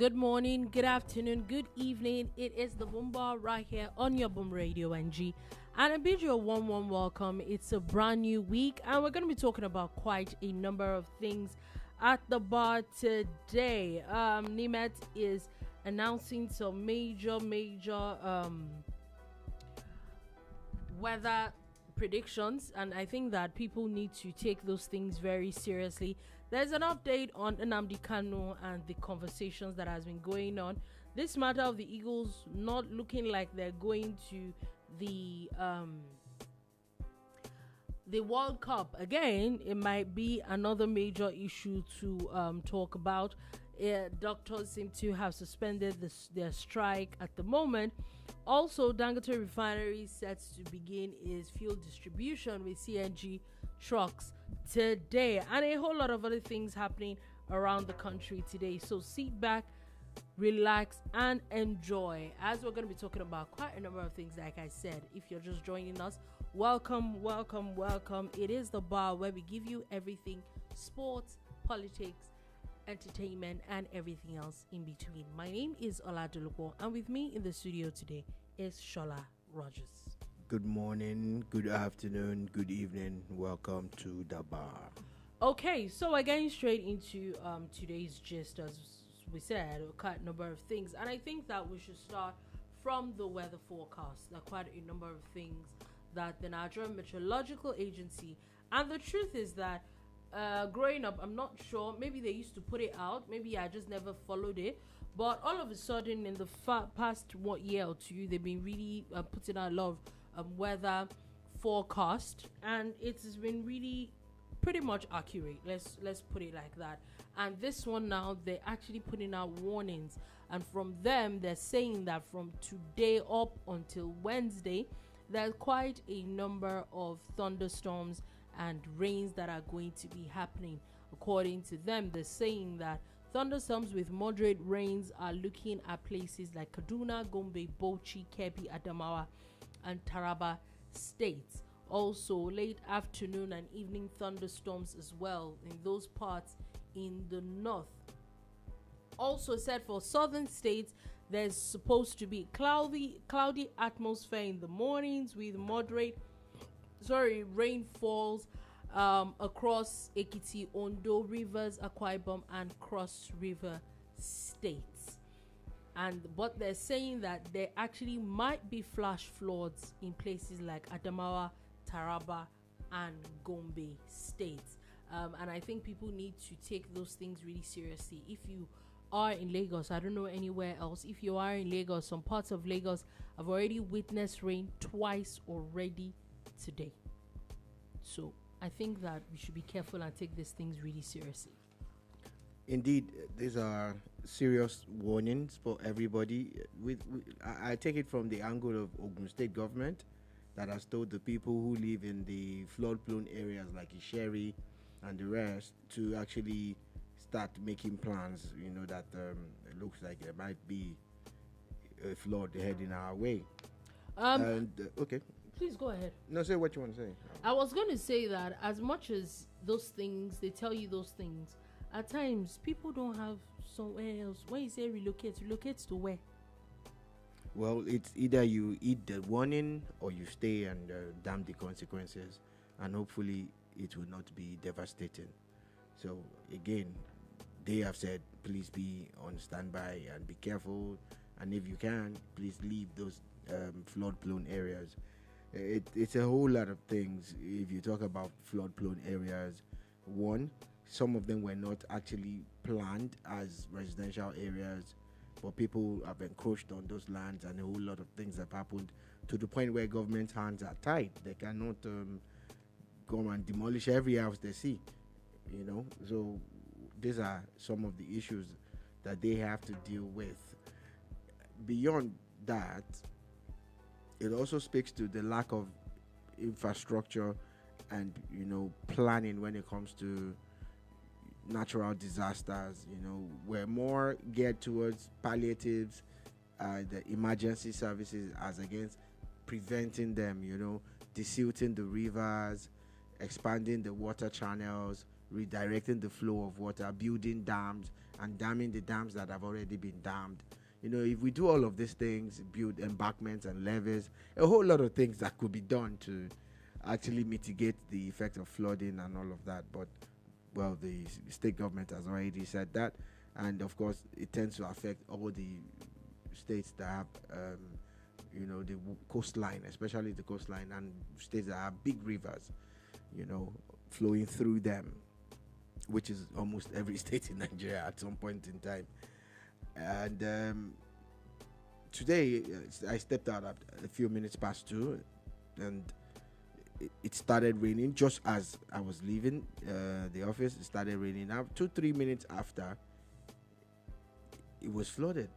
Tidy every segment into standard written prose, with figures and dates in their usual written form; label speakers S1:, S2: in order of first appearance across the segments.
S1: Good morning, good afternoon, good evening. It is the Boom Bar right here on your Boom Radio NG. And I bid you a warm welcome. It's a brand new week, and we're going to be talking about quite a number of things at the bar today. NiMet is announcing some major weather predictions, and I think that people need to take those things very seriously. There's an update on Nnamdi Kanu and the conversations that has been going on. This matter of the Eagles not looking like they're going to the World Cup again. It might be another major issue to talk about. Doctors seem to have suspended their strike at the moment. Also, Dangote Refinery sets to begin its fuel distribution with CNG trucks today, and a whole lot of other things happening around the country today. So sit back, relax, and enjoy, as we're going to be talking about quite a number of things. Like I said, if you're just joining us, welcome. It is the bar where we give you everything: sports, politics, entertainment, and everything else in between. My name is Dolupo, and with me in the studio today is Sola Rogers.
S2: Good morning, good afternoon, good evening. Welcome to the bar.
S1: Okay, so we're getting straight into today's gist. As we said, quite a number of things, and I think that we should start from the weather forecast. There are quite a number of things that the Nigerian Meteorological Agency, and the truth is that growing up, I'm not sure, maybe they used to put it out, maybe I just never followed it, but all of a sudden in the past year or two, they've been really putting out a lot of weather forecast, and it's been really pretty much accurate. Let's put it like that. And this one now, they're actually putting out warnings, and from them they're saying that from today up until Wednesday, there's quite a number of thunderstorms and rains that are going to be happening. According to them, they're saying that thunderstorms with moderate rains are looking at places like Kaduna, Gombe, Bauchi, Kebbi, Adamawa, and Taraba states. Also, late afternoon and evening thunderstorms as well in those parts in the north. Also said for southern states, there's supposed to be cloudy atmosphere in the mornings with moderate rainfalls across Ekiti, Ondo, Rivers, Akwa Ibom, and Cross River states. But they're saying that there actually might be flash floods in places like Adamawa, Taraba, and Gombe states. And I think people need to take those things really seriously. If you are in Lagos, I don't know anywhere else, if you are in Lagos, some parts of Lagos have already witnessed rain twice already today. So I think that we should be careful and take these things really seriously.
S2: Indeed, these are serious warnings for everybody. I take it from the angle of Ogun State government that has told the people who live in the flood-prone areas like Isheri and the rest to actually start making plans. You know that it looks like there might be a flood heading our way. Okay.
S1: Please go ahead.
S2: No, say what you want to say.
S1: I was going to say that as much as those things, they tell you those things, at times people don't have somewhere else. When you say relocate to where?
S2: Well, it's either you eat the warning or you stay and damn the consequences, and hopefully it will not be devastating. So again, they have said please be on standby and be careful, and if you can, please leave those flood-prone areas. It's a whole lot of things. If you talk about flood-prone areas, one, some of them were not actually planned as residential areas, but people have encroached on those lands, and a whole lot of things have happened to the point where government hands are tied. They cannot go and demolish every house they see, you know. So these are some of the issues that they have to deal with. Beyond that, it also speaks to the lack of infrastructure and, you know, planning when it comes to natural disasters. You know, we're more geared towards palliatives, the emergency services, as against preventing them, you know, desilting the rivers, expanding the water channels, redirecting the flow of water, building dams, and damming the dams that have already been dammed. If we do all of these things, build embankments and levees, a whole lot of things that could be done to actually mitigate the effect of flooding and all of that. But, well, the state government has already said that. And, of course, it tends to affect all the states that have, the coastline, especially the coastline, and states that have big rivers, flowing through them, which is almost every state in Nigeria at some point in time. And today, I stepped out at a few minutes past 2, and it started raining just as I was leaving the office. It started raining. Now, 2-3 minutes after, it was flooded.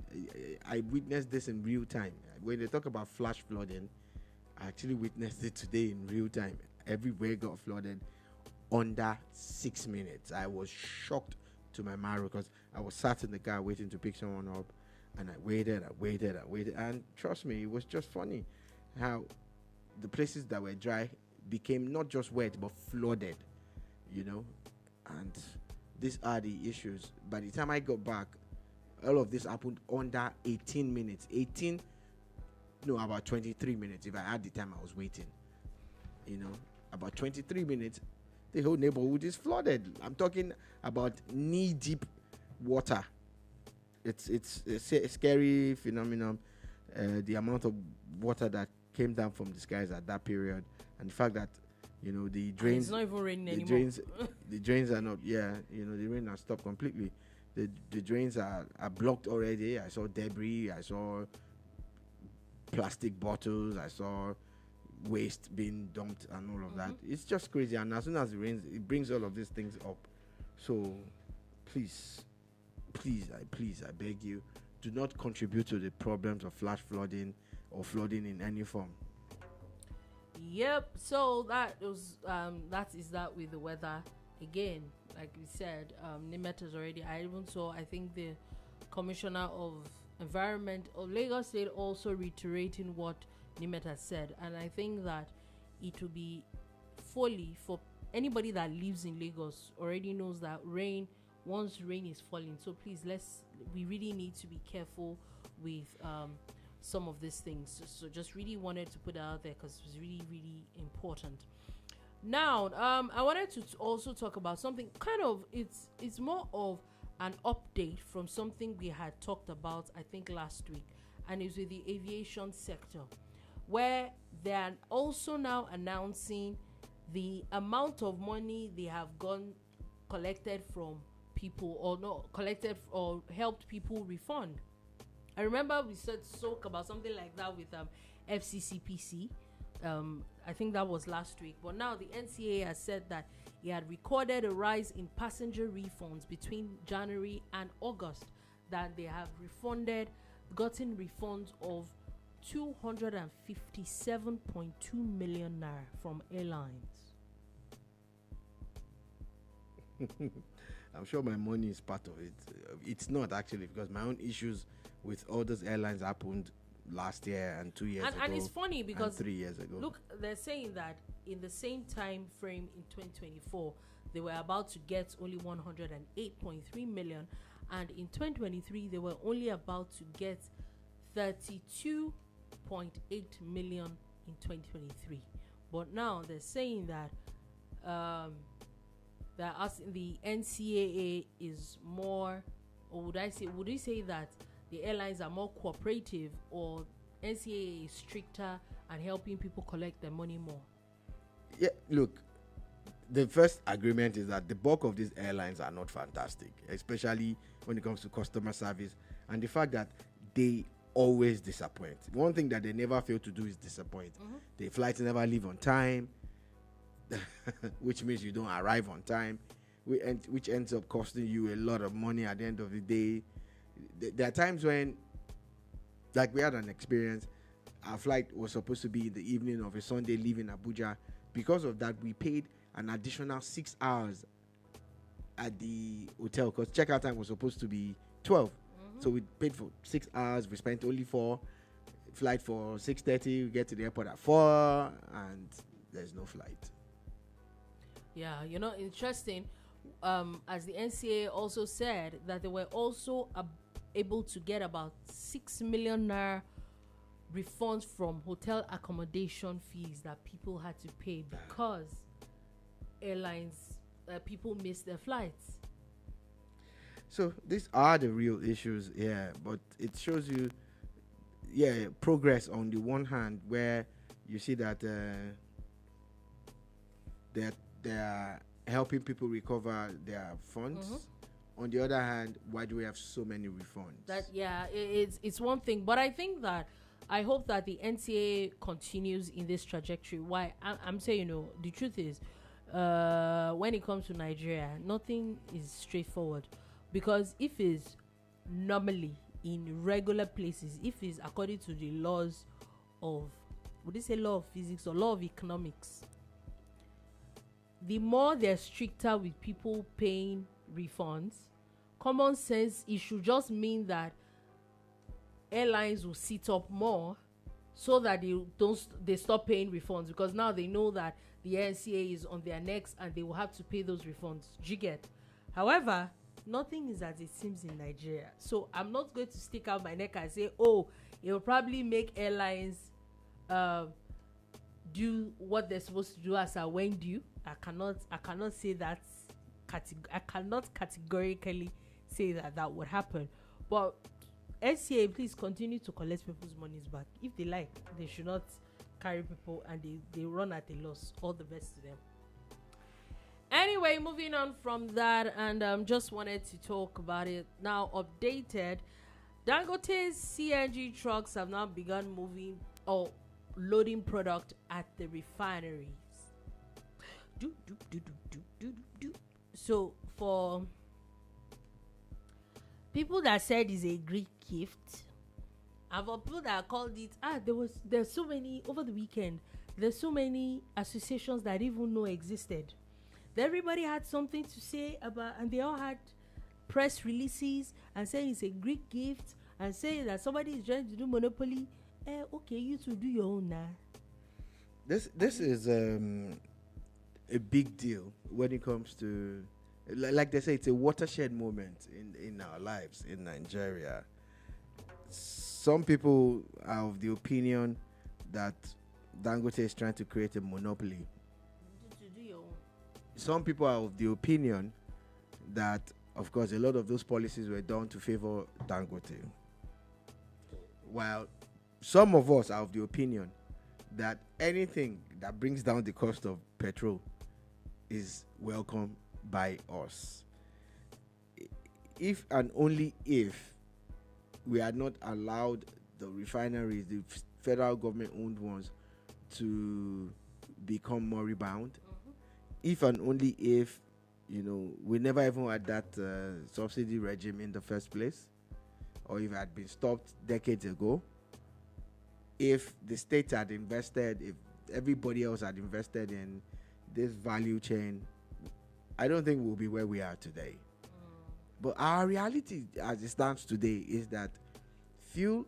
S2: I witnessed this in real time. When they talk about flash flooding, I actually witnessed it today in real time. Everywhere got flooded under 6 minutes. I was shocked to my marrow because I was sat in the car waiting to pick someone up, and I waited, and trust me, it was just funny how the places that were dry became not just wet but flooded, and these are the issues. By the time I got back, all of this happened under 18 minutes. About 23 minutes if I had the time I was waiting. About 23 minutes, the whole neighborhood is flooded. I'm talking about knee-deep water. It's a scary phenomenon. The amount of water that came down from the skies at that period, and the fact that the drains.
S1: It's not even raining anymore.
S2: The drains are not. Yeah, the rain has stopped completely. The drains are blocked already. I saw debris. I saw plastic bottles. I saw waste being dumped and all of that. It's just crazy. And as soon as it rains, it brings all of these things up. So please, I beg you, do not contribute to the problems of flash flooding or flooding in any form.
S1: Yep. So that is that with the weather. Again, like we said, NiMet has already. I think the Commissioner of Environment of Lagos State also reiterating what NiMet has said, and I think that it will be folly for anybody that lives in Lagos already knows that once rain is falling. So please, we really need to be careful with some of these things. So just really wanted to put it out there because it was really, really important. Now, I wanted to also talk about something it's more of an update from something we had talked about, I think, last week, and it's with the aviation sector, where they are also now announcing the amount of money they have collected from people, or not collected or helped people refund. I remember we spoke about something like that with FCCPC. I think that was last week. But now the NCAA has said that it had recorded a rise in passenger refunds between January and August, that they have gotten refunds of 257.2 million naira from airlines.
S2: I'm sure my money is part of it. It's not actually, because my own issues with all those airlines happened last year and 2 years ago.
S1: And it's funny because
S2: 3 years ago.
S1: Look, they're saying that in the same time frame in 2024, they were about to get only 108.3 million, and in 2023 they were only about to get 32.8 million in 2023. But now they're saying that the NCAA is more, or would you say that the airlines are more cooperative, or NCAA is stricter and helping people collect their money more?
S2: Yeah, look, the first agreement is that the bulk of these airlines are not fantastic, especially when it comes to customer service, and the fact that they always disappoint. One thing that they never fail to do is disappoint. The flights never leave on time, which means you don't arrive on time, which ends up costing you a lot of money at the end of the day. There are times when, like, we had an experience, our flight was supposed to be in the evening of a Sunday leaving Abuja. Because of that, we paid an additional 6 hours at the hotel, because checkout time was supposed to be 12. So we paid for 6 hours. We spent only 4. Flight for 6:30. We get to the airport at 4, and there's no flight.
S1: Yeah, interesting. as the NCAA also said, that they were also able to get about 6 million naira refunds from hotel accommodation fees that people had to pay because airlines, people missed their flights.
S2: So these are the real issues, yeah. But it shows you, yeah, progress on the one hand, where you see that they're helping people recover their funds. On the other hand, why do we have so many refunds?
S1: That it's one thing, but I think that I hope that the NCAA continues in this trajectory. Why I'm saying, the truth is, when it comes to Nigeria, nothing is straightforward, because if it's normally in regular places, if it's according to the laws of, would they say law of physics or law of economics, the more they're stricter with people paying refunds, common sense, it should just mean that airlines will sit up more so that they stop paying refunds, because now they know that the NCAA is on their necks and they will have to pay those refunds. Do you get? However, nothing is as it seems in Nigeria. So I'm not going to stick out my neck and say, oh, it will probably make airlines do what they're supposed to do as a when due. I cannot say that. I cannot categorically say that would happen. But NCAA, please continue to collect people's monies back. If they like, they should not carry people and they run at a loss. All the best to them. Anyway, moving on from that, and just wanted to talk about it now. Updated, Dangote CNG trucks have now begun moving or loading product at the refineries. So for people that said it's a Greek gift, and for people that called it, there's so many over the weekend. There's so many associations that I didn't even know existed. Everybody had something to say about, and they all had press releases and saying it's a Greek gift and saying that somebody is trying to do monopoly. Okay, you two do your own now.
S2: This is a big deal when it comes to, like they say, it's a watershed moment in our lives in Nigeria. Some people are of the opinion that Dangote is trying to create a monopoly. Some people are of the opinion that, of course, a lot of those policies were done to favor Dangote. While some of us are of the opinion that anything that brings down the cost of petrol is welcome by us. If and only if we are not allowed the refineries, the federal government-owned ones, to become moribund, if and only if, we never even had that subsidy regime in the first place, or if it had been stopped decades ago, if the state had invested, if everybody else had invested in this value chain, I don't think we'll be where we are today. But our reality as it stands today is that fuel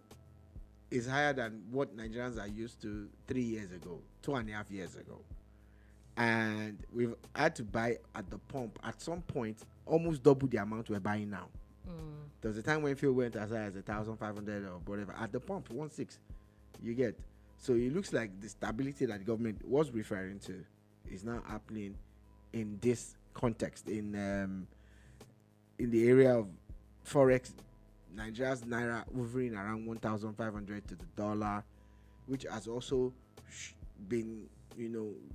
S2: is higher than what Nigerians are used to 3 years ago, 2.5 years ago. And we've had to buy at the pump at some point almost double the amount we're buying now. There was a time when fuel went as high as 1,500 or whatever at the pump, 1.6. You get. So it looks like the stability that the government was referring to is now happening in this context. In the area of forex, Nigeria's naira hovering around 1,500 to the dollar, which has also been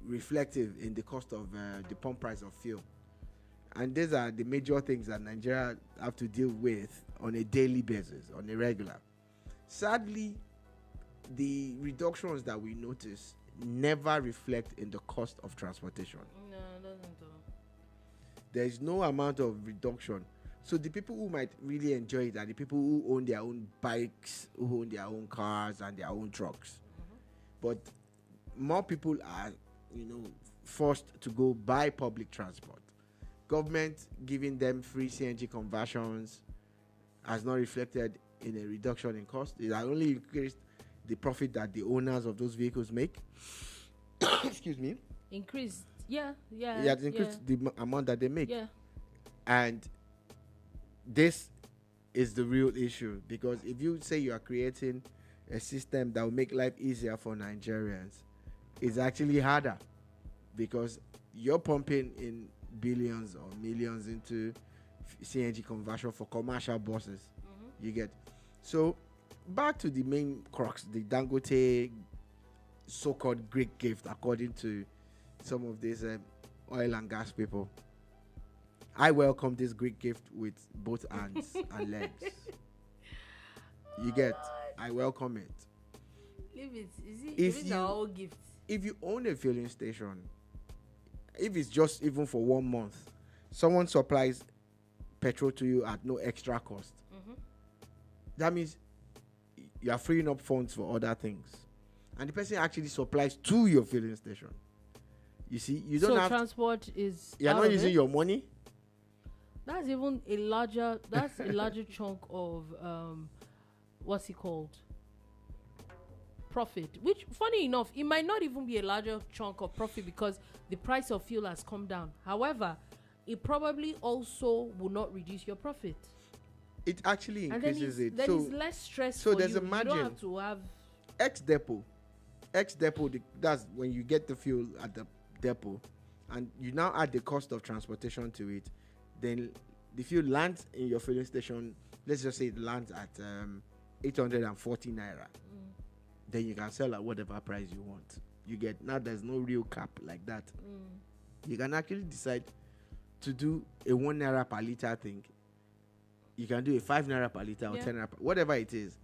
S2: reflective in the cost of the pump price of fuel. And these are the major things that Nigeria have to deal with on a daily basis, on a regular. Sadly, the reductions that we notice never reflect in the cost of transportation.
S1: No, it doesn't.
S2: There is no amount of reduction. So the people who might really enjoy it are the people who own their own bikes, who own their own cars and their own trucks. But more people are, forced to go buy public transport. Government giving them free CNG conversions has not reflected in a reduction in cost. It has only increased the profit that the owners of those vehicles make. Excuse me.
S1: Increased. Yeah.
S2: It has increased the amount that they make.
S1: Yeah.
S2: And this is the real issue, because if you say you are creating a system that will make life easier for Nigerians, it's actually harder, because you're pumping in billions or millions into CNG conversion for commercial buses. You get. So back to the main crux, the Dangote so-called Greek gift, according to some of these oil and gas people. I welcome this Greek gift with both hands and legs. You get. I welcome it.
S1: Leave it.
S2: If
S1: Is it our own gift?
S2: If you own a filling station, if it's just even for 1 month, someone supplies petrol to you at no extra cost. That means you are freeing up funds for other things, and the person actually supplies to your filling station. You see, you don't have
S1: transport is.
S2: You're not using your money.
S1: That's even a larger. That's a larger chunk of what's it called? Profit. Which, funny enough, it might not even be a larger chunk of profit because the price of fuel has come down. However, it probably also will not reduce your profit.
S2: It actually increases it.
S1: Then it's less stress.
S2: So
S1: for
S2: there's
S1: you.
S2: a margin.
S1: You don't have to have
S2: X depot. That's when you get the fuel at the depot, and you now add the cost of transportation to it. Then the fuel lands in your filling station. Let's just say it lands at 840 naira. Then you can sell at whatever price you want. You get. Now there's no real cap like that. You can actually decide to do a 1 naira per liter thing. You can do a 5 naira per liter or 10 naira, whatever it is.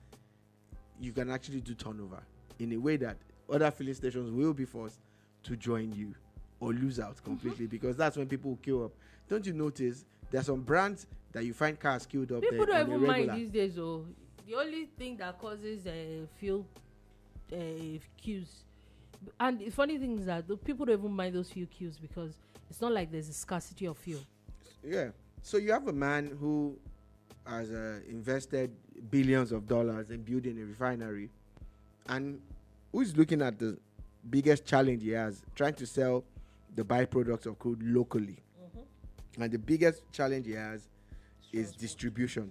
S2: You can actually do turnover in a way that other filling stations will be forced to join you or lose out completely, because that's when people will queue up. Don't you notice there's some brands that you find cars queued up
S1: people
S2: there?
S1: Don't even mind these days. Oh, the only thing that causes fuel queues, and the funny thing is that the people don't even mind those fuel queues because it's not like there's a scarcity of fuel.
S2: Yeah. So you have a man who has invested billions of dollars in building a refinery, and who's looking at the biggest challenge he has, trying to sell the byproducts of crude locally. And the biggest challenge he has is distribution.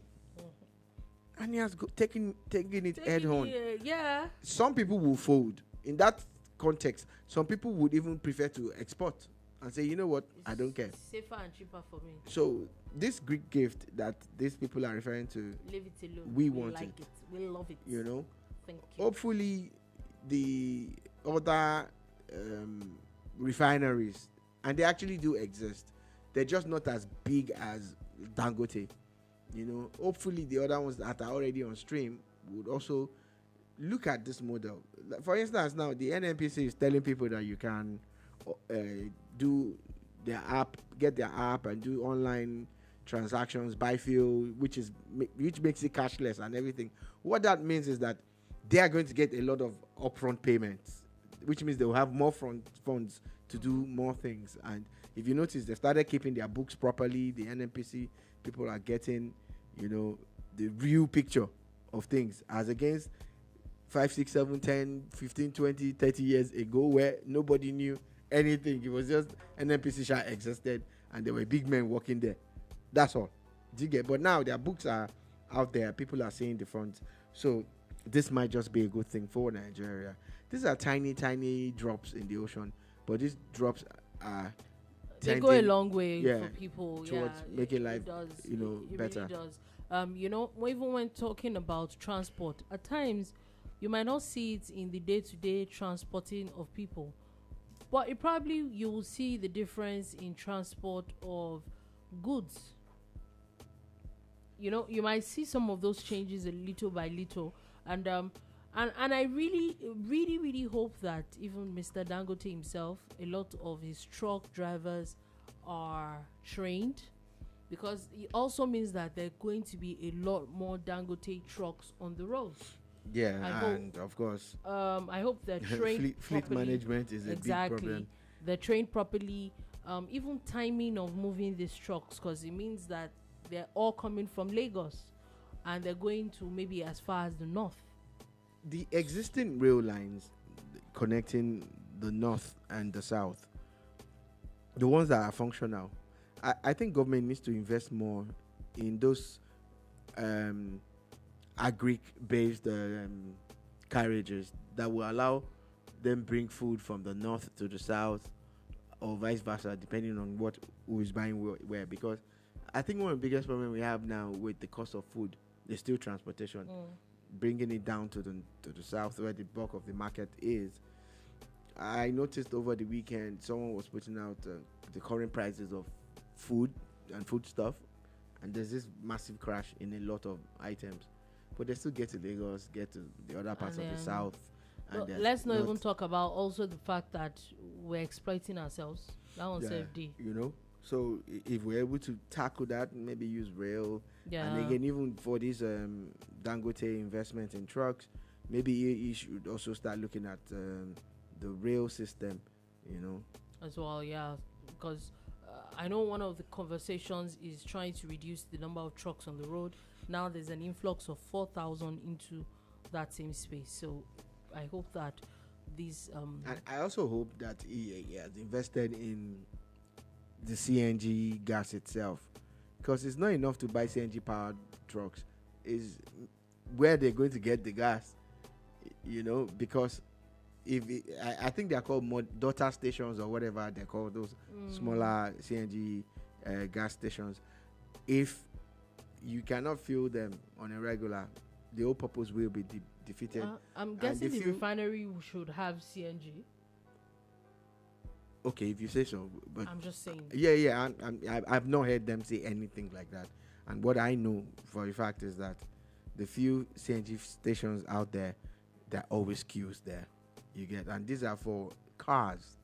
S2: And he has taken it head on.
S1: Yeah.
S2: Some people will fold. In that context, some people would even prefer to export and say, you know what, I don't care.
S1: Safer and cheaper for me.
S2: So this Greek gift that these people are referring to,
S1: leave it alone.
S2: We want
S1: like it. We love it.
S2: You know?
S1: Thank you.
S2: Hopefully the other refineries, and they actually do exist, they're just not as big as Dangote. You know, hopefully the other ones that are already on stream would also look at this model. For instance, now the NNPC is telling people that you can do their app, get their app and do online transactions, buy fuel, which makes it cashless and everything. What that means is that they are going to get a lot of upfront payments, which means they will have more funds to do more things. And if you notice, they've started keeping their books properly. The NNPC people are getting, you know, the real picture of things, as against 5, 6, 7, 10, 15, 20, 30 years ago, where nobody knew anything. It was just NNPC share existed and there were big men working there. That's all. Do you get? But now their books are out there. People are seeing the front. So this might just be a good thing for Nigeria. These are tiny, tiny drops in the ocean, but these drops are
S1: they go a long way for people
S2: towards making life, better.
S1: Really does. Even when talking about transport, at times you might not see it in the day-to-day transporting of people, but you will see the difference in transport of goods. You might see some of those changes a little by little, and I really, really, really hope that even Mr. Dangote himself, a lot of his truck drivers are trained, because it also means that there are going to be a lot more Dangote trucks on the road.
S2: Yeah, and of course,
S1: I hope they're trained.
S2: Fleet management is a big problem.
S1: They're trained properly. Even timing of moving these trucks, because it means that they're all coming from Lagos, and they're going to maybe as far as the north.
S2: The existing rail lines connecting the north and the south, the ones that are functional, I think government needs to invest more in those agric-based carriages that will allow them bring food from the north to the south, or vice versa, depending on who is buying where. Because I think one of the biggest problems we have now with the cost of food is still transportation, bringing it down to the south where the bulk of the market is. I noticed over the weekend someone was putting out the current prices of food and food stuff, and there's this massive crash in a lot of items, but they still get to Lagos, get to the other parts of the south. And
S1: let's not even talk about also the fact that we're exploiting ourselves. That one's safety.
S2: So if we're able to tackle that, maybe use rail. And again, even for this Dangote investment in trucks, maybe you should also start looking at the rail system,
S1: as well. Because I know one of the conversations is trying to reduce the number of trucks on the road. Now there's an influx of 4,000 into that same space. So I hope that these
S2: and I also hope that he has invested in the CNG gas itself, because it's not enough to buy CNG powered trucks. Is where they're going to get the gas, because I think they're called daughter stations or whatever they're called, those smaller CNG gas stations. If you cannot fuel them on a regular, the whole purpose will be defeated.
S1: I'm guessing the refinery should have CNG.
S2: Okay, if you say so, but
S1: I'm just saying.
S2: Yeah. I've not heard them say anything like that. And what I know for a fact is that the few CNG stations out there, there are always queues there. You get, and these are for cars.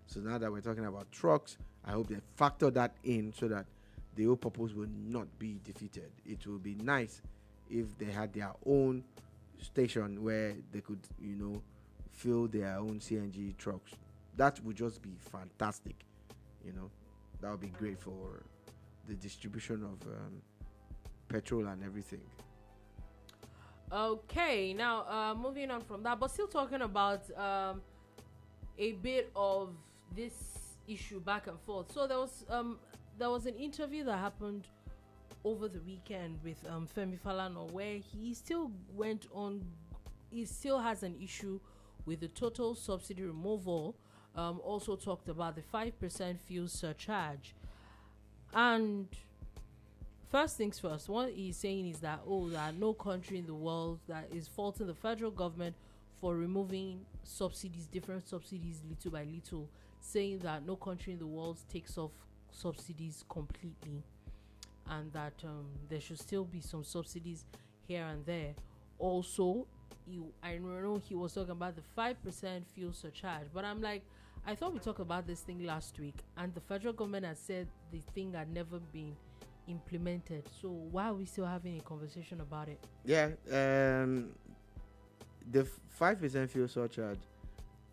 S2: So now that we're talking about trucks, I hope they factor that in so that the whole purpose will not be defeated. It will be nice if they had their own station where they could, fill their own CNG trucks. That would just be fantastic. That would be great for the distribution of petrol and everything.
S1: Okay, now moving on from that, but still talking about a bit of this issue back and forth. So there was an interview that happened over the weekend with Femi Falana, where he still has an issue with the total subsidy removal. Also talked about the 5% fuel surcharge. And first things first, what he's saying is that, there are no country in the world that is faulting the federal government for removing subsidies, different subsidies, little by little, saying that no country in the world takes off subsidies completely, and that there should still be some subsidies here and there. Also, I know he was talking about the 5% fuel surcharge, but I'm like, I thought we talked about this thing last week, and the federal government had said the thing had never been implemented. So why are we still having a conversation about it?
S2: Yeah, the 5% fuel surcharge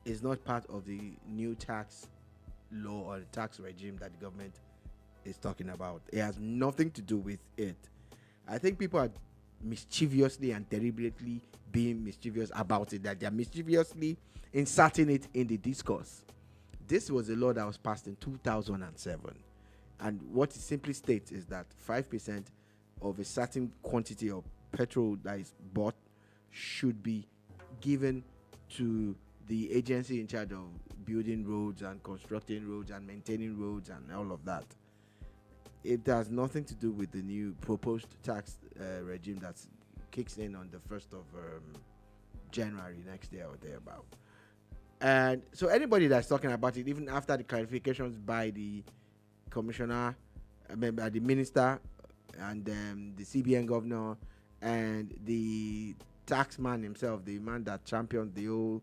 S2: is not part of the new tax law or the tax regime that the government is talking about. It has nothing to do with it. I think people are mischievously and deliberately being mischievous about it, that they are mischievously inserting it in the discourse. This was a law that was passed in 2007, and what it simply states is that 5% of a certain quantity of petrol that is bought should be given to the agency in charge of building roads and constructing roads and maintaining roads and all of that. It has nothing to do with the new proposed tax regime that kicks in on the 1st of January next year or thereabout. And so anybody that's talking about it, even after the clarifications by the commissioner, by the minister, and the CBN governor, and the taxman himself, the man that championed the whole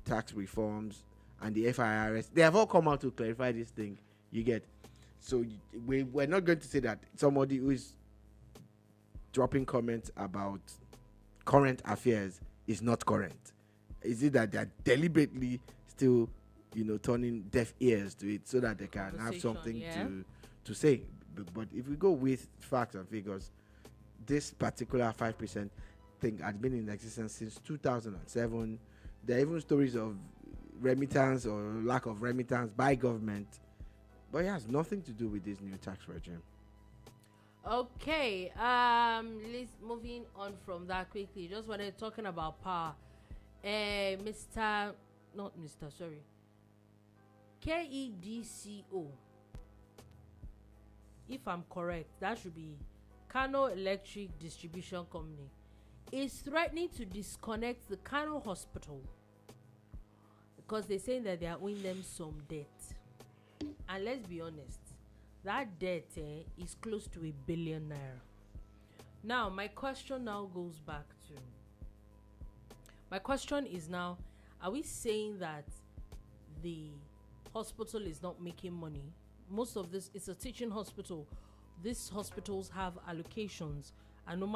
S2: tax reforms, and the FIRS, they have all come out to clarify this thing. You get. So we're not going to say that somebody who is dropping comments about current affairs is not current. Is it that they're deliberately still, turning deaf ears to it so that they can have something to say? But if we go with facts and figures, this particular 5% thing has been in existence since 2007. There are even stories of remittance or lack of remittance by government But it has nothing to do with this new tax regime.
S1: Okay, let's moving on from that quickly. Just wanted talking about power. Mr. Not Mr. Sorry. KEDCO. If I'm correct, that should be Kano Electric Distribution Company. Is threatening to disconnect the Kano Hospital because they're saying that they are owing them some debt. And let's be honest, that debt is close to R1 billion. Now, my question now goes back to, my question is now, are we saying that the hospital is not making money? Most of this, it's a teaching hospital. These hospitals have allocations, and no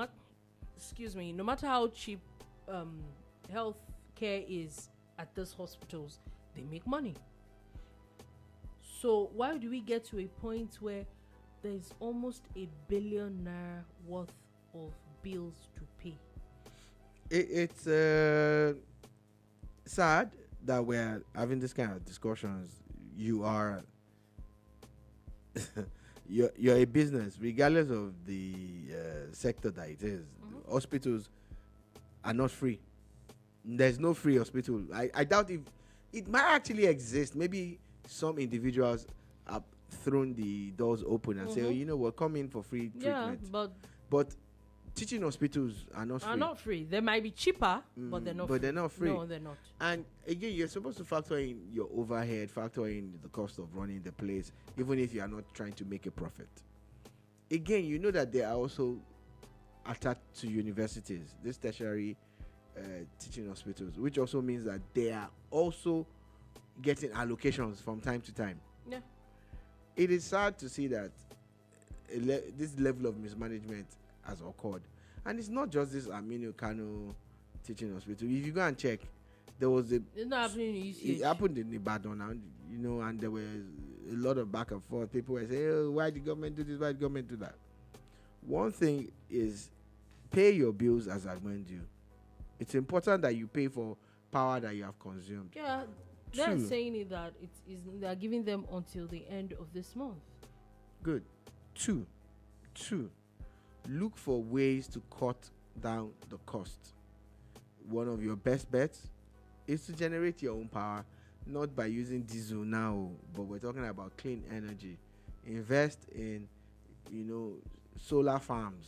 S1: matter how cheap health care is at these hospitals, they make money. So why do we get to a point where there's almost R1 billion worth of bills to pay?
S2: It's sad that we're having this kind of discussions. You are you're a business, regardless of the sector that it is. Mm-hmm. Hospitals are not free. There's no free hospital. I doubt if it might actually exist. Maybe some individuals have thrown the doors open and say, oh, you know what, come in for free treatment.
S1: Yeah,
S2: but teaching hospitals are not free.
S1: They might be cheaper, but they're not free.
S2: They're not free.
S1: No, they're not.
S2: And again, you're supposed to factor in your overhead, factor in the cost of running the place, even if you are not trying to make a profit. Again, you know that they are also attached to universities, these tertiary teaching hospitals, which also means that they are also getting allocations from time to time.
S1: Yeah.
S2: It is sad to see that this level of mismanagement has occurred. And it's not just this Nnamdi Kanu teaching hospital. If you go and check, there was
S1: it's not happening in
S2: it happened in Ibadan, and and there was a lot of back and forth. People were saying, oh, why the government do this, why the government do that? One thing is, pay your bills as and when due. It's important that you pay for power that you have consumed.
S1: Yeah, they're saying it that they're giving them until the end of this month.
S2: Good. Two, look for ways to cut down the cost. One of your best bets is to generate your own power, not by using diesel now, but we're talking about clean energy. Invest in, solar farms,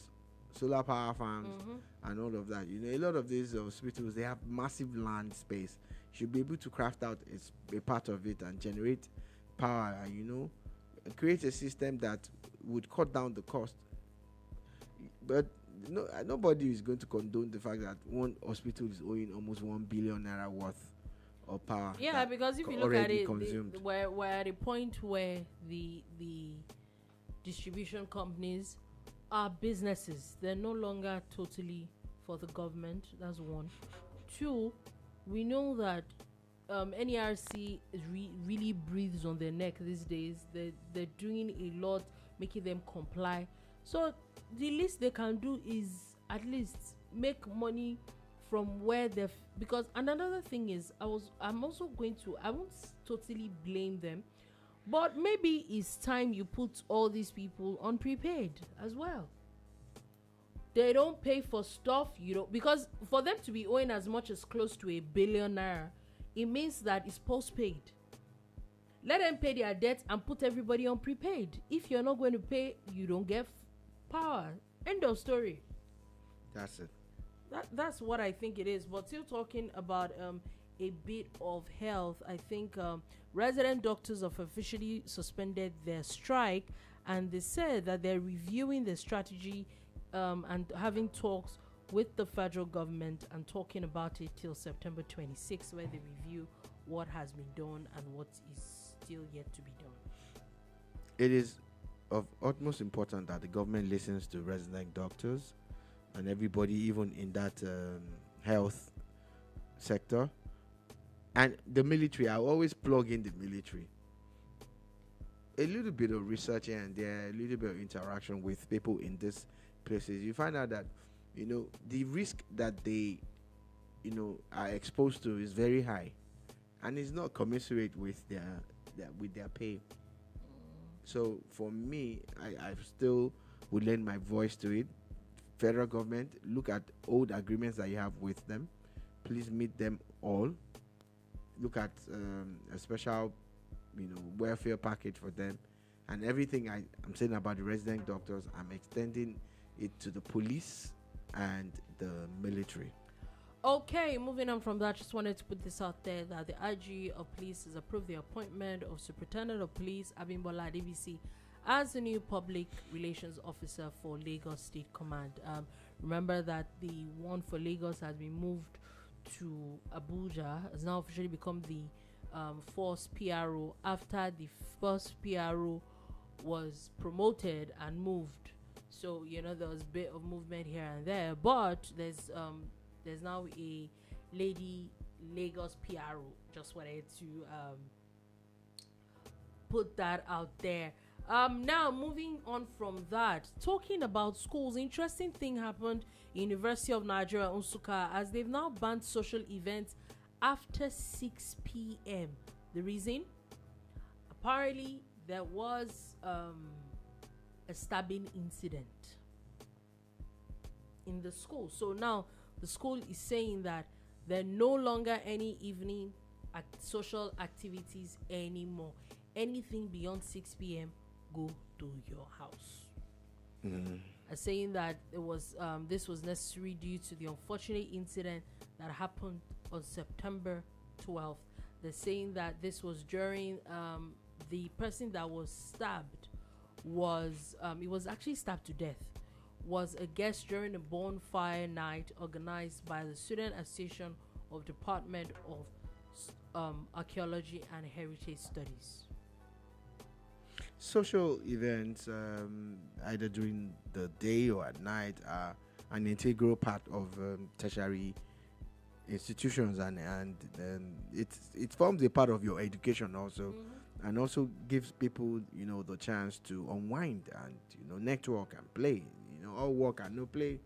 S2: solar power farms, and all of that. A lot of these hospitals, they have massive land space. You should be able to craft out a part of it and generate power, and create a system that would cut down the cost. But nobody is going to condone the fact that one hospital is owing almost 1 billion naira worth of power.
S1: Yeah, because if you look at it, we're at a point where the distribution companies are businesses. They're no longer totally for the government. That's one. Two, we know that NERC really breathes on their neck these days. They're doing a lot, making them comply. So the least they can do is at least make money from where they've, because another thing is I won't totally blame them, but maybe it's time you put all these people on prepaid as well. They don't pay for stuff, because for them to be owing as much as close to R1 billion, it means that it's postpaid. Let them pay their debt and put everybody on prepaid. If you're not going to pay, you don't get power. End of story.
S2: That's it.
S1: That's what I think it is. But still talking about a bit of health, I think resident doctors have officially suspended their strike, and they said that they're reviewing the strategy and having talks with the federal government and talking about it till September 26th, where they review what has been done and what is still yet to be done.
S2: It is of utmost importance that the government listens to resident doctors and everybody, even in that health sector, and the military. I always plug in the military. A little bit of research here and there, a little bit of interaction with people in these places. You find out that the risk that they are exposed to is very high, and it's not commensurate with their pay. So for me, I still would lend my voice to it. Federal government, look at old agreements that you have with them. Please meet them all. Look at a special, welfare package for them. And everything I'm saying about the resident doctors, I'm extending it to the police and the military.
S1: Okay, moving on from that, just wanted to put this out there that the IG of Police has approved the appointment of Superintendent of Police Abimbola Adebisi as the new public relations officer for Lagos State Command. Remember that the one for Lagos has been moved to Abuja, has now officially become the first PRO after the first PRO was promoted and moved. So there was a bit of movement here and there, but there's now a lady Lagos PRO. Just wanted to put that out there. Now moving on from that, talking about schools, interesting thing happened in University of Nigeria Nsukka as they've now banned social events after 6 p.m. The reason? Apparently there was a stabbing incident in the school. So now the school is saying that there are no longer any evening social activities anymore. Anything beyond 6 p.m. go to your house. Saying that it was this was necessary due to the unfortunate incident that happened on September 12th. They're saying that this was during the person that was stabbed was he was actually stabbed to death, was a guest during a bonfire night organized by the Student Association of Department of Archaeology and Heritage Studies.
S2: Social events, either during the day or at night, are an integral part of tertiary institutions, and it forms a part of your education also, and also gives people the chance to unwind and network and play. All work and no play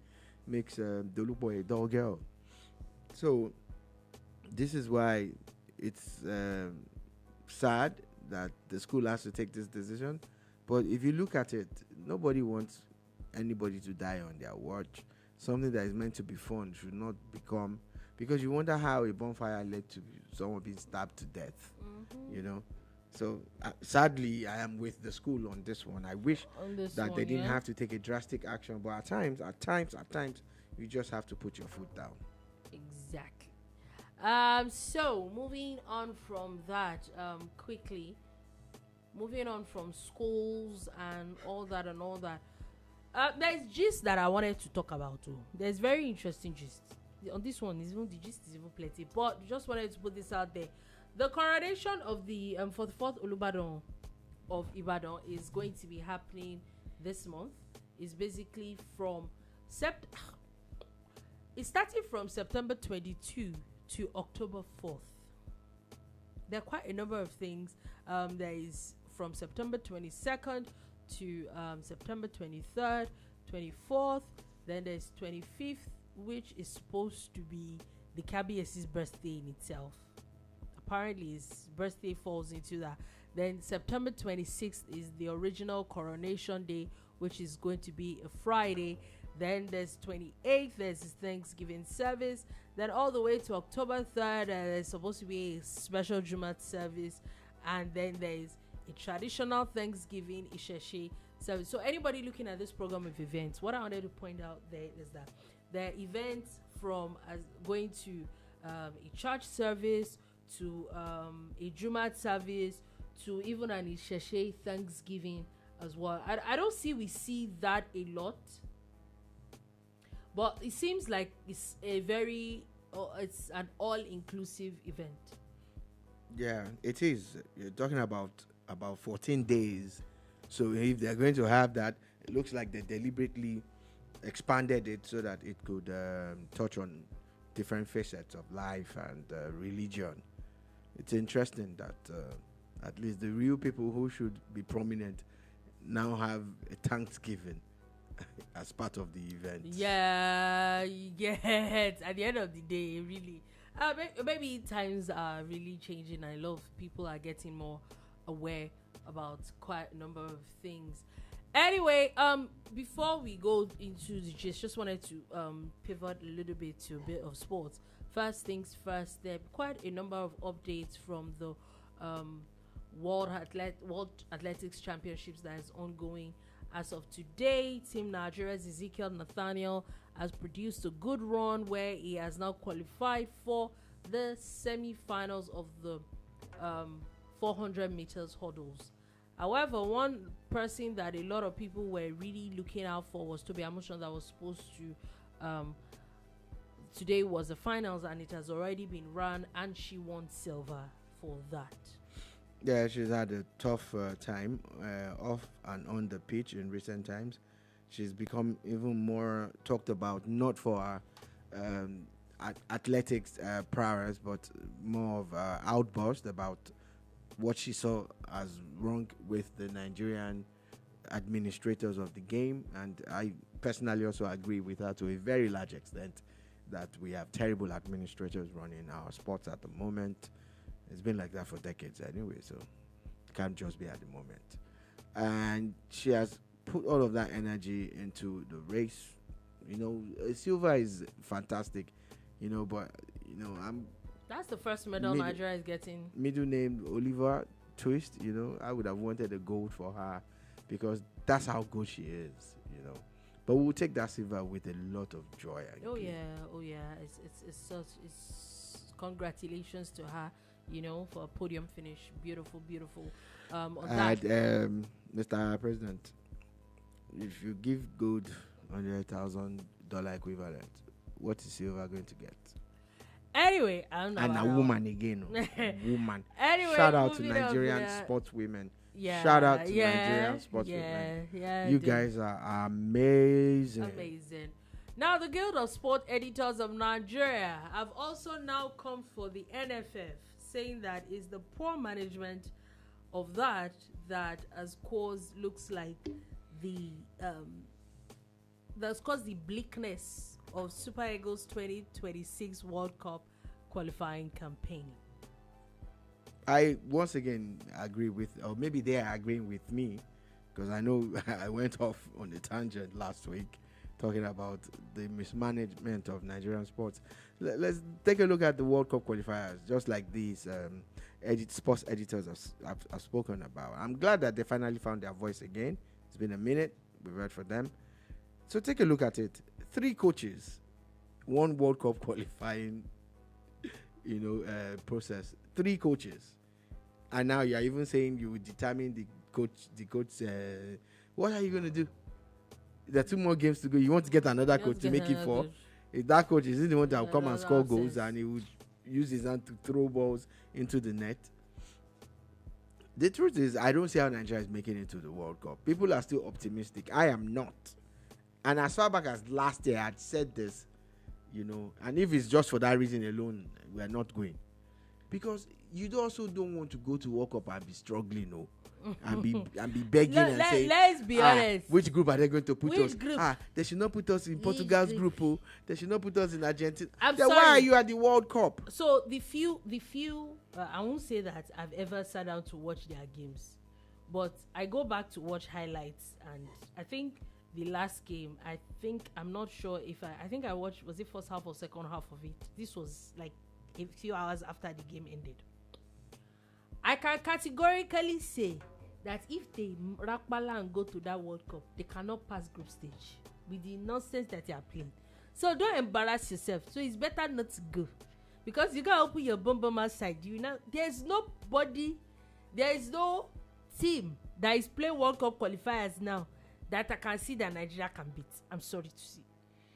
S2: makes Dolupo a dull girl. So this is why it's sad that the school has to take this decision. But if you look at it, nobody wants anybody to die on their watch. Something that is meant to be fun should not become, because you wonder how a bonfire led to someone being stabbed to death. So sadly, I am with the school on this one. I wish that they didn't have to take a drastic action, but at times, you just have to put your foot down.
S1: Exactly. So moving on from that, quickly, moving on from schools and all that, there's gist that I wanted to talk about too. There's very interesting gist on this one. The gist is even plenty, but just wanted to put this out there. The coronation of the 44th Olubadan of Ibadan is going to be happening this month. It's basically from it's starting from September 22 to October 4th. There are quite a number of things. There is from September 22nd to September 23rd, 24th. Then there's 25th, which is supposed to be the KBS's birthday in itself. Apparently his birthday falls into that. Then September 26th is the original coronation day, which is going to be a Friday. Then there's 28th, there's his Thanksgiving service. Then all the way to October 3rd, there's supposed to be a special Jumat service. And then there's a traditional Thanksgiving Isheshe service. So anybody looking at this program of events, what I wanted to point out there is that there are events from going to a church service, to a Jumat service, to even an Isheshe Thanksgiving as well. I don't see that a lot, but it seems like it's it's an all-inclusive event.
S2: Yeah, it is. You're talking about 14 days. So if they're going to have that, it looks like they deliberately expanded it so that it could touch on different facets of life and religion. It's interesting that at least the real people who should be prominent now have a Thanksgiving as part of the event.
S1: Yeah, yes. At the end of the day, really, maybe times are really changing. A lot of people are getting more aware about quite a number of things. Anyway, before we go into the gist, just wanted to pivot a little bit to a bit of sports. First things first, there are quite a number of updates from the World Athletics Championships that is ongoing. As of today, Team Nigeria's Ezekiel Nathaniel has produced a good run where he has now qualified for the semi-finals of the 400 meters hurdles. However, one person that a lot of people were really looking out for was Tobi Amusan, that was supposed to today was the finals, and it has already been run, and she won silver for that.
S2: Yeah, she's had a tough time off and on the pitch in recent times. She's become even more talked about, not for her athletics prowess, but more of outburst about what she saw as wrong with the Nigerian administrators of the game. And I personally also agree with her to a very large extent that we have terrible administrators running our sports at the moment. It's been like that for decades anyway, so it can't just be at the moment. And she has put all of that energy into the race. You know, silver is fantastic, you know, but, you know,
S1: that's the first medal Nigeria is getting.
S2: Middle name Oliver Twist, you know, I would have wanted a gold for her because that's how good she is, you know. But we'll take that silver with a lot of joy.
S1: Oh yeah. It's congratulations to her, you know, for a podium finish. Beautiful. On that.
S2: Mr. President, if you give gold $100,000 equivalent, what is silver going to get?
S1: Anyway, I don't know.
S2: And a woman again. Woman.
S1: Anyway,
S2: shout out to Nigerian sports women.
S1: Yeah.
S2: Shout out to Nigerian sports women.
S1: Yeah.
S2: You guys are amazing.
S1: Amazing. Now, the Guild of Sport Editors of Nigeria have also now come for the NFF, saying that is the poor management of that has caused, looks like that's caused the bleakness of Super Eagles 2026 World Cup qualifying campaign.
S2: I once again agree with, or maybe they are agreeing with me, because I know I went off on a tangent last week talking about the mismanagement of Nigerian sports. Let's take a look at the World Cup qualifiers, just like these sports editors have spoken about. I'm glad that they finally found their voice again. It's been a minute. We've heard from them. So take a look at it. 3 coaches, 1 World Cup qualifying, process. 3 coaches, and now you are even saying you will determine the coach. What are you going to do? There are 2 more games to go. You want to get another coach to make it 4. If that coach is the one that will come and score goals, and he would use his hand to throw balls into the net. The truth is, I don't see how Nigeria is making it to the World Cup. People are still optimistic. I am not. And as far back as last year, I had said this, and if it's just for that reason alone, we are not going. Because you also don't want to go to World Cup and be struggling, and be begging and saying,
S1: let's be honest.
S2: Which group are they going to put us?
S1: Group?
S2: They should not put us in Portugal's group. They should not put us in Argentina.
S1: Sorry.
S2: Why are you at the World Cup?
S1: So the few, I won't say that I've ever sat down to watch their games, but I go back to watch highlights, and I think the last game, I'm not sure if I think I watched, was it first half or second half of it? This was like a few hours after the game ended. I can categorically say that if they rakbala and go to that World Cup, they cannot pass group stage with the nonsense that they are playing. So don't embarrass yourself. So it's better not to go, because you can open your bum outside. There's nobody, there is no team that is playing World Cup qualifiers now that I can see that Nigeria can beat. I'm sorry to see.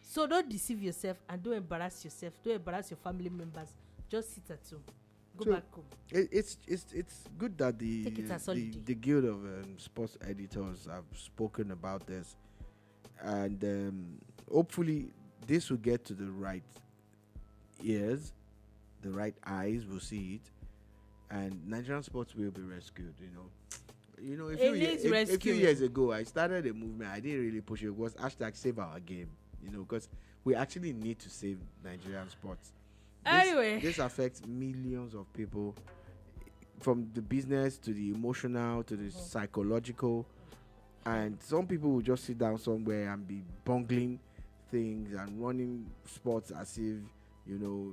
S1: So don't deceive yourself and don't embarrass yourself. Don't embarrass your family members. Just sit at home. Go back home.
S2: It's good that the Guild of Sports Editors have spoken about this, and hopefully this will get to the right ears, the right eyes will see it, and Nigerian sports will be rescued. A few years ago, I started a movement. I didn't really push it. It was #SaveOurGame. Because we actually need to save Nigerian sports.
S1: Anyway,
S2: this affects millions of people. from the business to the emotional to the psychological, and some people will just sit down somewhere and be bungling things and running sports as if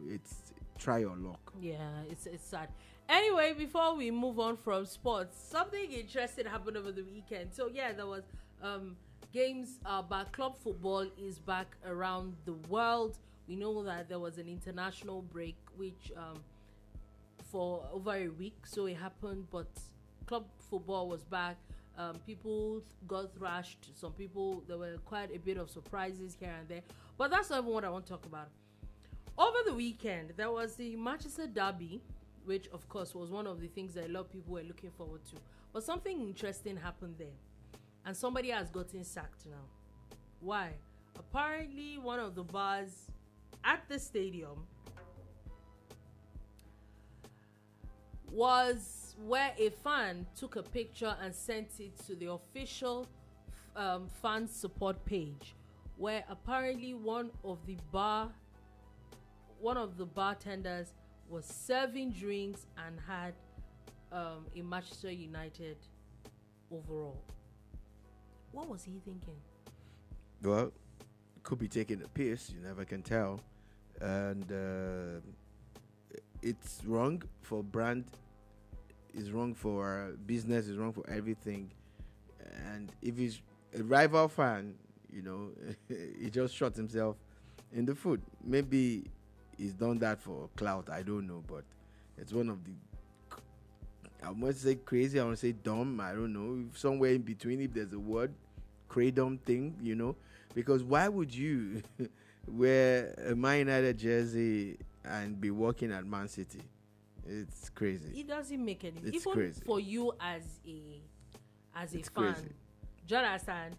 S2: it's try your luck.
S1: Yeah, it's sad. Anyway, before we move on from sports, something interesting happened over the weekend. So yeah, there was games, but club football is back around the world. We know that there was an international break which for over a week, so it happened, but club football was back. People got thrashed. Some people, there were quite a bit of surprises here and there, but that's not even what I want to talk about. Over the weekend, there was the Manchester Derby, which of course was one of the things that a lot of people were looking forward to. But something interesting happened there, and somebody has gotten sacked now. Why? Apparently, one of the bars at the stadium was where a fan took a picture and sent it to the official fan support page, where apparently one of the bartenders was serving drinks and had a Manchester United overall. What was he thinking?
S2: Well, could be taking a piss. You never can tell, and it's wrong for brand. It's wrong for business. It's wrong for everything. And if he's a rival fan, he just shot himself in the foot. Maybe he's done that for clout. I don't know, but it's one of the, I want to say crazy, I want to say dumb, I don't know, somewhere in between, if there's a word, kratom thing, because why would you wear a Man United jersey and be working at Man City? It's crazy.
S1: It doesn't make any sense.
S2: It's
S1: even
S2: crazy.
S1: For you as a
S2: It's
S1: fan.
S2: crazy.
S1: Do you understand?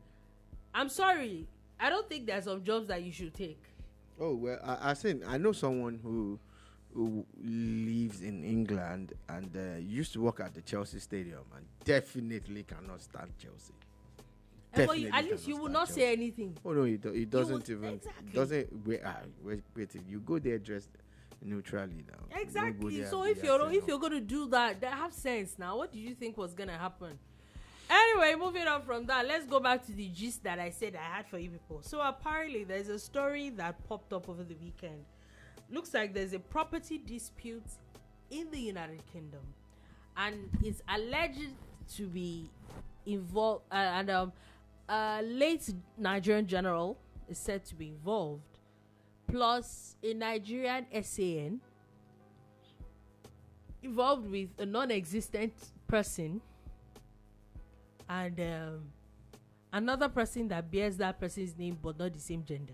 S1: I'm sorry, I don't think there's some jobs that you should take.
S2: Oh, well, I know someone who lives in England and used to work at the Chelsea Stadium and definitely cannot stand Chelsea.
S1: But at least you will not
S2: Chelsea.
S1: say anything.
S2: Oh no, it doesn't even.
S1: Exactly.
S2: Doesn't wait. Wait. You go there dressed neutrally now. You don't go
S1: Exactly.
S2: there
S1: So
S2: and
S1: if
S2: be
S1: you're
S2: acting up.
S1: going to do that, have sense now. What did you think was going to happen? Anyway, moving on from that, let's go back to the gist that I said I had for you people. So apparently there's a story that popped up over the weekend. Looks like there's a property dispute in the United Kingdom, and it's alleged to be involved, and late Nigerian general is said to be involved, plus a Nigerian SAN involved with a non-existent person, and another person that bears that person's name but not the same gender.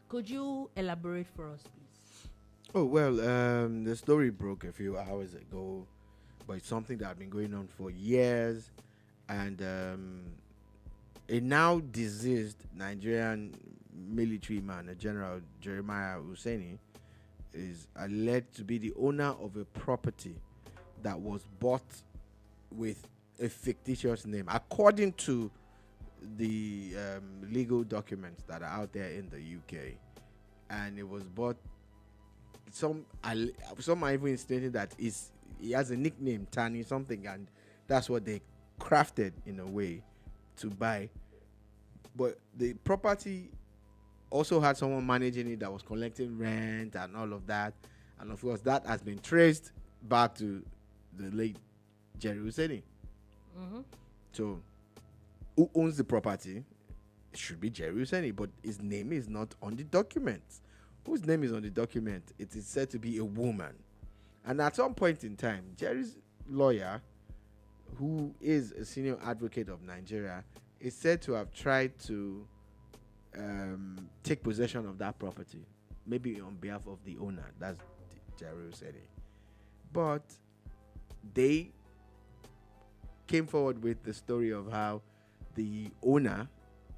S1: Could you elaborate for us, please?
S2: Oh well, the story broke a few hours ago, but it's something that had been going on for years, and a now deceased Nigerian military man, a General Jeremiah Husseini, is alleged to be the owner of a property that was bought with a fictitious name, according to the legal documents that are out there in the UK, and it was bought. Some are even stating that he has a nickname, Tani something, and that's what they crafted in a way to buy. But the property also had someone managing it that was collecting rent and all of that, and of course that has been traced back to the late Jerry Husseini.
S1: Mm-hmm.
S2: So, who owns the property? It should be Jerry Husseini, but his name is not on the documents. Whose name is on the document? It is said to be a woman. And at some point in time, Jerry's lawyer, who is a senior advocate of Nigeria, is said to have tried to take possession of that property, maybe on behalf of the owner. That's Jerry Husseini. But they came forward with the story of how the owner,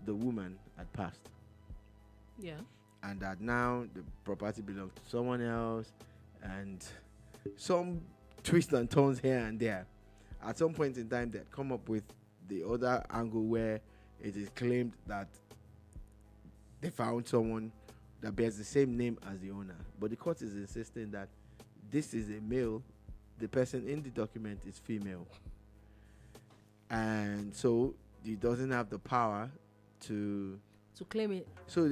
S2: the woman, had passed.
S1: Yeah.
S2: And that now the property belongs to someone else, and some twists and turns here and there. At some point in time, they come up with the other angle where it is claimed that they found someone that bears the same name as the owner. But the court is insisting that this is a male the person in the document is female, and so he doesn't have the power to
S1: claim it.
S2: So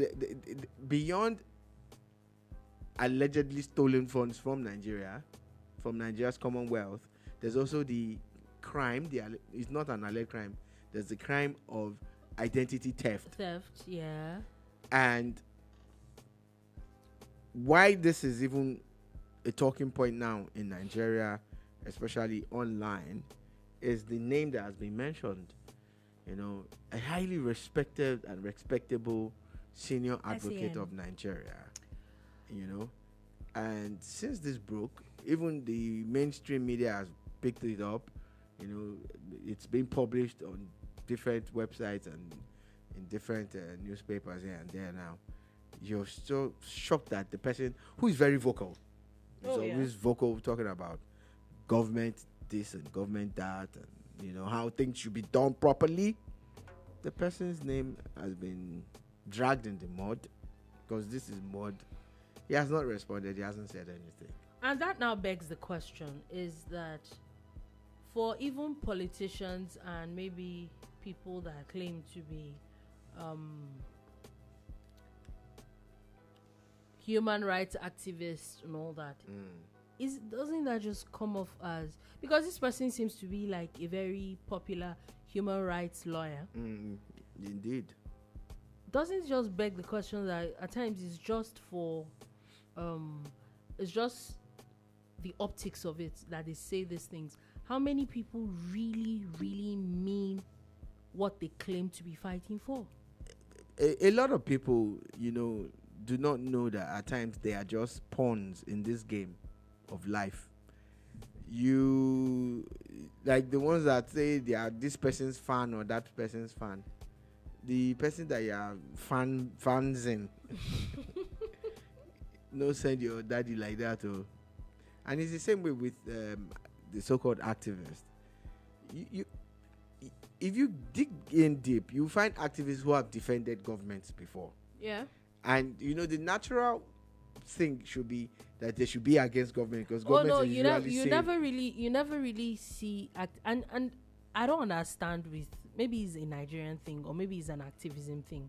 S2: beyond allegedly stolen funds from Nigeria, from Nigeria's Commonwealth, there's also the crime. It's not an alleged crime. There's the crime of identity theft.
S1: Yeah.
S2: And why this is even a talking point now in Nigeria, especially online, is the name that has been mentioned. You know, a highly respected and respectable senior advocate of Nigeria. You know, and since this broke, even the mainstream media has picked it up. You know, it's been published on different websites and in different newspapers here and there now. You're so shocked that the person who is very vocal, is always vocal, talking about government this and government that, and you know how things should be done properly. The person's name has been dragged in the mud, because this is mud. He has not responded. He hasn't said anything.
S1: And that now begs the question: is that for even politicians and maybe people that claim to be human rights activists and all that, doesn't that just come off as, because this person seems to be like a very popular human rights lawyer?
S2: Indeed.
S1: Doesn't it just beg the question that at times it's just for it's just the optics of it that they say these things? How many people really mean what they claim to be fighting for?
S2: A lot of people, you know, do not know that at times they are just pawns in this game of life. You, like the ones that say they are this person's fan or that person's fan. The person that you are fans in, no, send your daddy like that. Oh. And it's the same way with the so-called activists. If you dig in deep, you find activists who have defended governments before.
S1: Yeah.
S2: And you know the natural thing should be that they should be against government, because government is
S1: you never really see and I don't understand with, maybe it's a Nigerian thing or maybe it's an activism thing,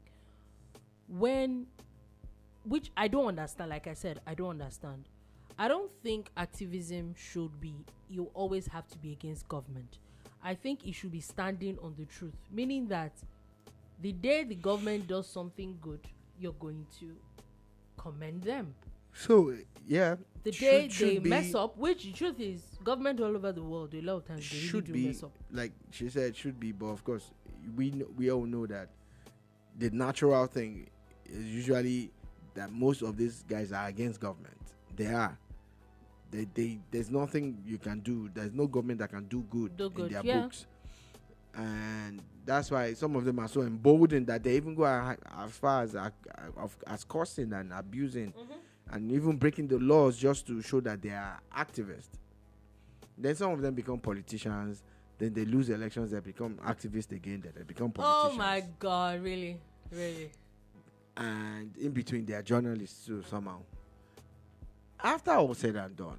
S1: which I don't understand. Like I said, I don't understand. I don't think activism should be, you always have to be against government. I think it should be standing on the truth, meaning that the day the government does something good, you're going to commend them.
S2: So, yeah.
S1: The day they mess up, which the truth is, government all over the world, a lot of times they really do mess up.
S2: Like she said, should be, but of course, we all know that the natural thing is usually that most of these guys are against government. They are. There's nothing you can do. There's no government that can do good in their books. And that's why some of them are so emboldened that they even go as far as cursing and abusing and even breaking the laws just to show that they are activists. Then some of them become politicians. Then they lose elections. They become activists again. Then they become politicians.
S1: Oh my God! Really?
S2: And in between, they are journalists too somehow. After all said and done,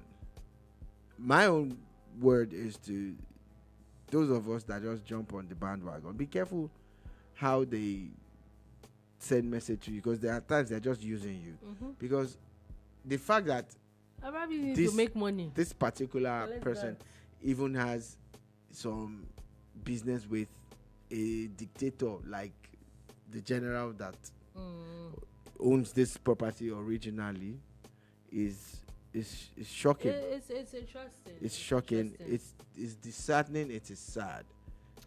S2: my own word is to those of us that just jump on the bandwagon, be careful how they send message to you, because there are times they're just using you. Because the fact that
S1: I probably need to make money,
S2: this particular person even has some business with a dictator like the general that owns this property originally is shocking.
S1: It's interesting.
S2: It's shocking. It's disheartening. It is sad,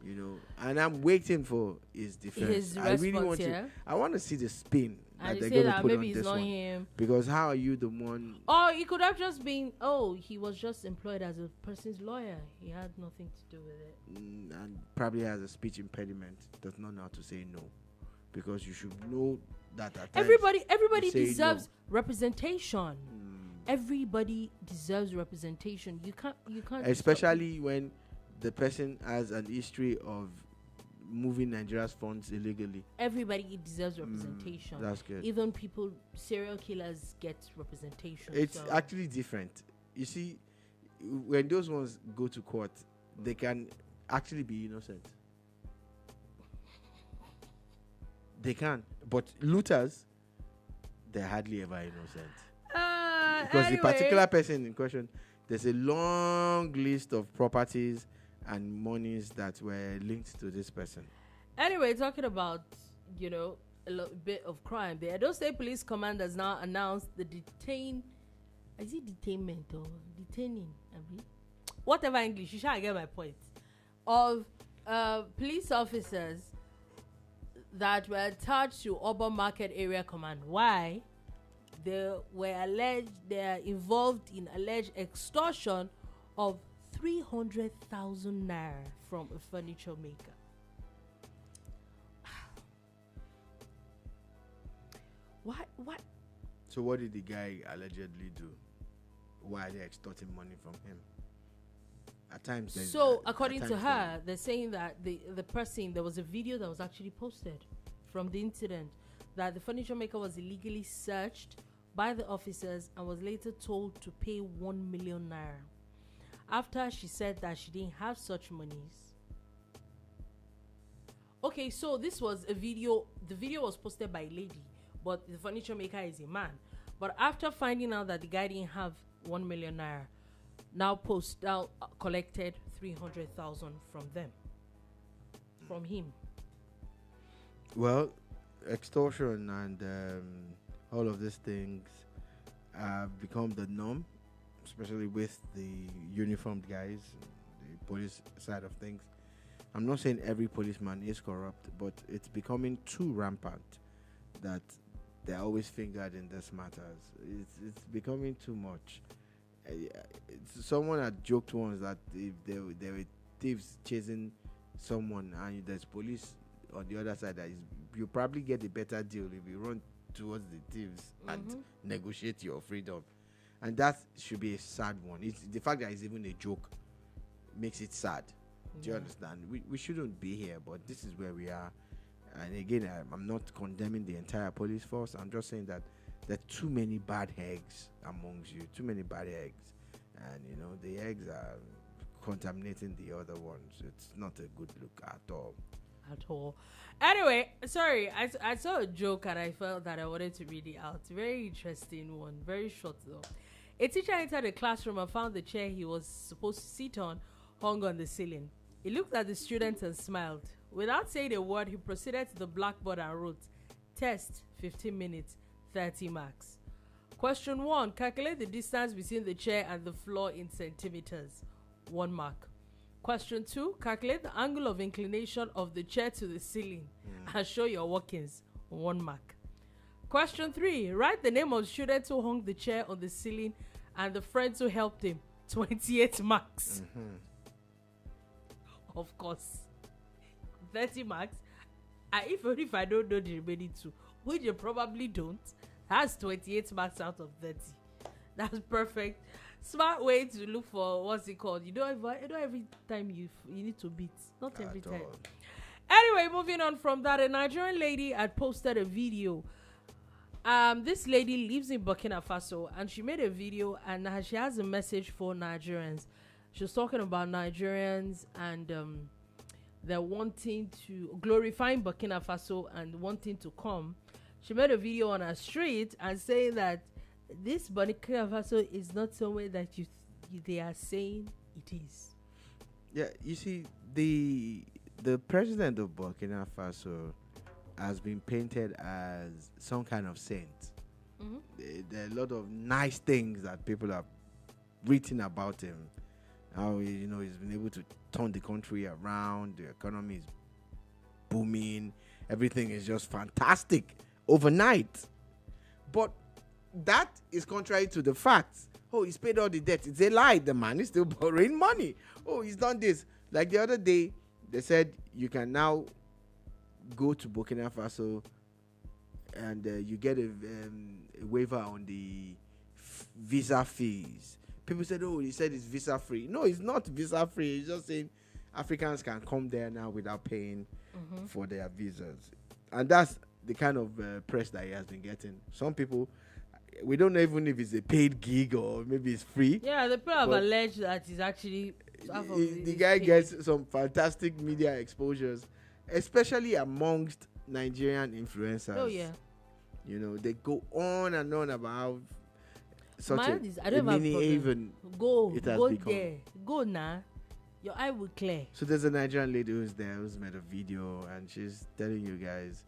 S2: you know. And I'm waiting for his defense. I really want to. I want to see the spin
S1: and
S2: that they're going to put
S1: maybe
S2: on this one.
S1: him.
S2: Because how are you the one?
S1: Or it could have just been, he was just employed as a person's lawyer. He had nothing to do with it.
S2: And probably has a speech impediment. Does not know how to say no. Because you should know that at
S1: everybody deserves representation. Everybody deserves representation. You can't.
S2: Especially when the person has an history of moving Nigeria's funds illegally.
S1: Everybody deserves representation.
S2: That's good.
S1: Even serial killers get representation.
S2: It's actually different. You see, when those ones go to court, they can actually be innocent. They can, but looters, they're hardly ever innocent. Because
S1: anyway,
S2: the particular person in question, there's a long list of properties and monies that were linked to this person.
S1: Anyway, talking about, a bit of crime, the Edo State Police Command has now announced the detainment or detaining? Whatever English, you shall get my point. Of police officers that were attached to Urban Market Area Command. Why? They are involved in alleged extortion of 300,000 naira from a furniture maker. What?
S2: So what did the guy allegedly do? Why are they extorting money from him? At times,
S1: according to her, they're saying that the person, there was a video that was actually posted from the incident that the furniture maker was illegally searched by the officers and was later told to pay 1 million naira after she said that she didn't have such monies. Okay, so this was a video. The video was posted by a lady, but the furniture maker is a man. But after finding out that the guy didn't have 1 million naira, now collected 300,000 from him.
S2: Well, extortion and all of these things have become the norm, especially with the uniformed guys, the police side of things. I'm not saying every policeman is corrupt, but it's becoming too rampant that they're always fingered in these matters. It's becoming too much. Someone had joked once that if there were thieves chasing someone and there's police on the other side, you probably get a better deal if you run towards the thieves and negotiate your freedom. And that should be a sad one. It's the fact that it's even a joke makes it sad. Do you understand? We shouldn't be here, but this is where we are. And again, I'm not condemning the entire police force. I'm just saying that there are too many bad eggs amongst you. Too many bad eggs. And, the eggs are contaminating the other ones. It's not a good look at all.
S1: At all. Anyway, sorry, I saw a joke and I felt that I wanted to read it out. Very interesting one. Very short though. A teacher entered the classroom and found the chair he was supposed to sit on hung on the ceiling. He looked at the students and smiled. Without saying a word, he proceeded to the blackboard and wrote, "Test, 15 minutes, 30 marks. Question 1. Calculate the distance between the chair and the floor in centimeters. 1 mark. Question 2. Calculate the angle of inclination of the chair to the ceiling and show your workings. 1 mark. Question 3. Write the name of the student who hung the chair on the ceiling and the friends who helped him. 28 marks. Of course. 30 marks. If I don't know the remaining 2, which you probably don't, that's 28 marks out of 30. That's perfect. Smart way to look for what's it called. You don't every time you need to beat. Not every time. Anyway, moving on from that, a Nigerian lady had posted a video. This lady lives in Burkina Faso and she made a video and she has a message for Nigerians. She was talking about Nigerians and they're wanting to glorifying Burkina Faso and wanting to come. She made a video on her street and saying that this Burkina Faso is not somewhere that they are saying it is.
S2: Yeah, you see, the president of Burkina Faso has been painted as some kind of saint. There are a lot of nice things that people have written about him. How he's been able to turn the country around. The economy is booming. Everything is just fantastic overnight. But that is contrary to the facts. Oh, he's paid all the debt. It's a lie. The man is still borrowing money. Oh, he's done this. Like the other day, they said you can now go to Burkina Faso and you get a waiver on the visa fees. People said, oh, he said it's visa free. No, it's not visa free. He's just saying Africans can come there now without paying for their visas. And that's the kind of press that he has been getting. Some people, we don't know even if it's a paid gig or maybe it's free.
S1: Yeah, the people have alleged that it's actually
S2: the guy gets some fantastic media exposures, especially amongst Nigerian influencers.
S1: Oh yeah.
S2: You know, they go on and on about such
S1: I don't have a problem.
S2: even
S1: go
S2: become.
S1: there. Go now. Your eye will clear.
S2: So there's a Nigerian lady who's there who's made a video and she's telling you guys,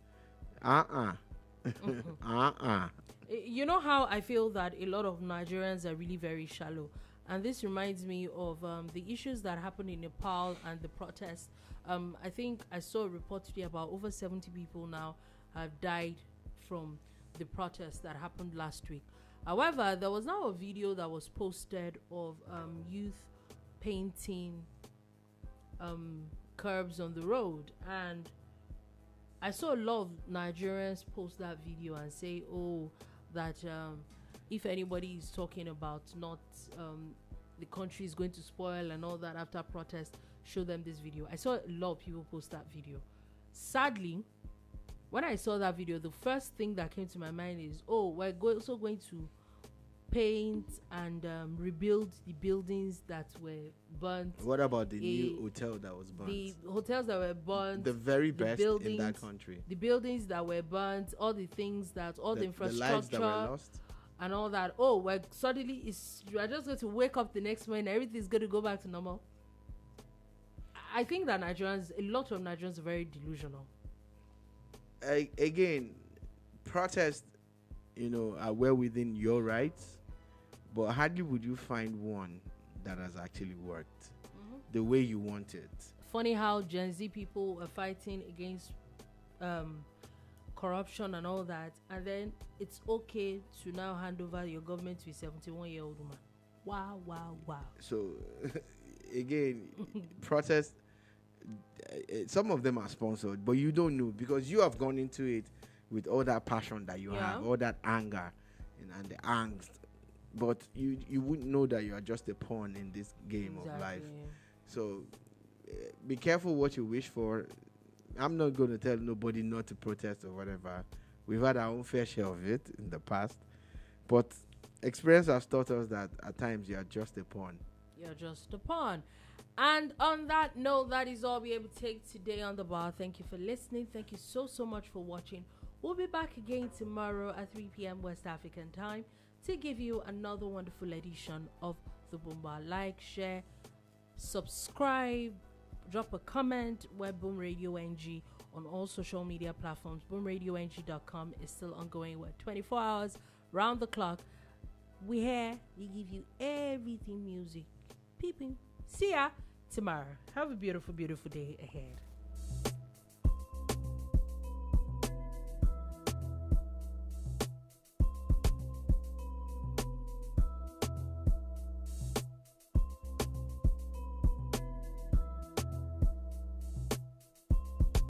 S1: You know how I feel that a lot of Nigerians are really very shallow, and this reminds me of the issues that happened in Nepal and the protests. I think I saw a report today about over 70 people now have died from the protests that happened last week. However, there was now a video that was posted of youth painting curbs on the road, and I saw a lot of Nigerians post that video and say, oh, that if anybody is talking about not the country is going to spoil and all that after protest, show them this video. I saw a lot of people post that video. Sadly, when I saw that video, the first thing that came to my mind is, oh, we're also going to paint and rebuild the buildings that were burnt.
S2: What about the new hotel that was burnt?
S1: The hotels that were burnt.
S2: The very best in that country.
S1: The buildings that were burnt, all the things that, all the infrastructure.
S2: The lives that were lost.
S1: And all that. Oh, well, suddenly you are just going to wake up the next morning, everything's going to go back to normal. I think that a lot of Nigerians are very delusional.
S2: Again, protests, are well within your rights, but hardly would you find one that has actually worked the way you want it.
S1: Funny how Gen Z people are fighting against corruption and all that, and then it's okay to now hand over your government to a 71-year-old woman. Wow.
S2: So, again, protests, some of them are sponsored, but you don't know because you have gone into it with all that passion that you have, all that anger and the angst. But you wouldn't know that you are just a pawn in this game of life. So be careful what you wish for. I'm not going to tell nobody not to protest or whatever. We've had our own fair share of it in the past. But experience has taught us that at times you are just a pawn.
S1: You're just a pawn. And on that note, that is all we're able to take today on The Bar. Thank you for listening. Thank you so much for watching. We'll be back again tomorrow at 3 p.m. West African time to give you another wonderful edition of The Boom Bar. Like, share, subscribe, drop a comment. We're Boom Radio NG on all social media platforms. BoomRadioNG.com is still ongoing. We're 24 hours round the clock. We here, we give you everything music. Peeping. See ya tomorrow. Have a beautiful, beautiful day ahead.